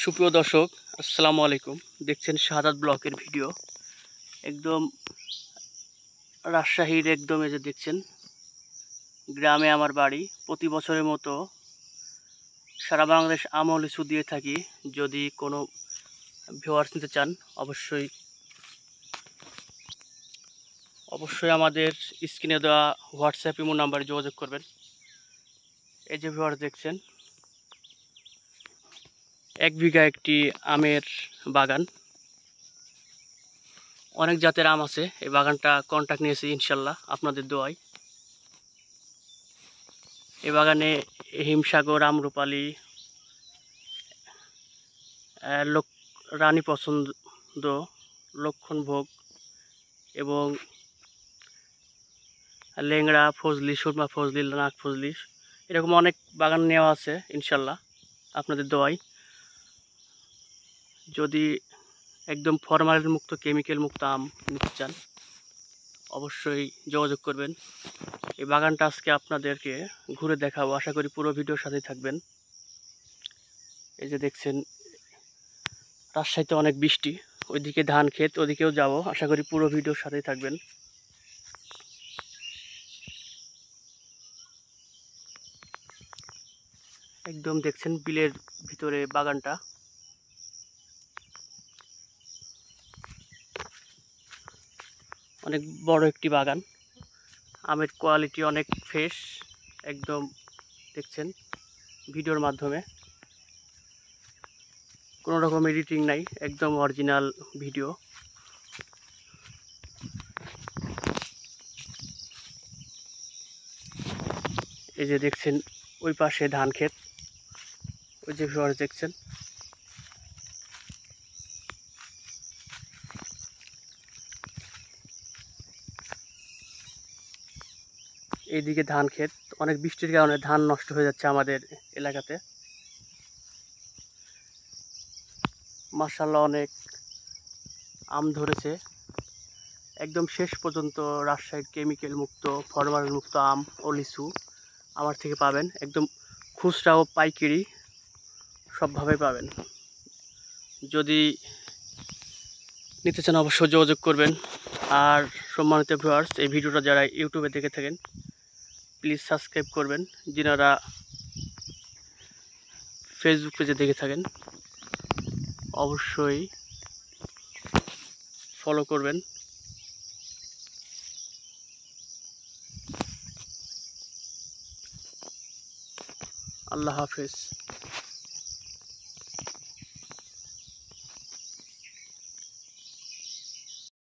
সুপ্রিয় দর্শক, আসসালামু আলাইকুম। দেখছেন শাহাদাত ব্লকের ভিডিও। একদম রাজশাহীর একদম এই যে দেখছেন গ্রামে আমার বাড়ি। প্রতি বছরের মতো সারা বাংলাদেশ আম ও লিচু দিয়ে থাকি। যদি কোনো ভিউয়ার্স নিতে চান অবশ্যই আমাদের স্ক্রিনে দেওয়া হোয়াটসঅ্যাপ ইমো নাম্বারে যোগাযোগ করবেন। এই যে ভিউয়ার্স দেখছেন 1 বিঘা একটি আমের বাগান, অনেক জাতের আম আছে। এই বাগানটা কন্ট্যাক্ট নিয়েছি ইনশাল্লাহ আপনাদের দোয়ায়। এই বাগানে হিমসাগর, আম্রপালি, রানী পছন্দ, লক্ষণভোগ এবং লেংড়া ফজলি, সুরমা ফজলি, নাক ফজলি, এরকম অনেক বাগান নেওয়া আছে ইনশাল্লাহ আপনাদের দোয়ায়। যদি একদম ফরমালিন মুক্ত, কেমিক্যাল মুক্ত আম নিতে চান অবশ্যই যোগাযোগ করবেন। এই বাগানটা আজকে আপনাদেরকে ঘুরে দেখাবো, আশা করি পুরো ভিডিওর সাথেই থাকবেন। এই যে দেখছেন রাজশাহীতে অনেক বৃষ্টি, ওইদিকে ধান ক্ষেত, ওদিকেও যাব, আশা করি পুরো ভিডিওর সাথেই থাকবেন। একদম দেখছেন বিলের ভিতরে বাগানটা। অনেক বড় একটি বাগান, আমের কোয়ালিটি অনেক ফ্রেশ। একদম দেখছেন ভিডিওর মাধ্যমে, কোনো রকম এডিটিং নাই, একদম অরিজিনাল ভিডিও। এই যে দেখছেন ওই পাশে ধান ক্ষেত, ওই যে ভিউয়ার্স দেখছেন এইদিকে ধান ক্ষেত। অনেক বৃষ্টির কারণে ধান নষ্ট হয়ে যাচ্ছে আমাদের এলাকাতে। মাশাআল্লাহ অনেক আম ধরেছে। একদম শেষ পর্যন্ত রাজশাহীর কেমিক্যাল মুক্ত, ফরমালিন মুক্ত আম ও লিচু আমার থেকে পাবেন। একদম খুচরা ও পাইকারি সবভাবে পাবেন। যদি নিতে চান অবশ্যই যোগাযোগ করবেন। আর সম্মানিত ভিউয়ার্স, এই ভিডিওটা যারা ইউটিউবে দেখে থাকেন প্লিজ সাবস্ক্রাইব করবেন। যিনারা ফেসবুক পেজে দেখে থাকেন অবশ্যই ফলো করবেন। আল্লাহ হাফেজ।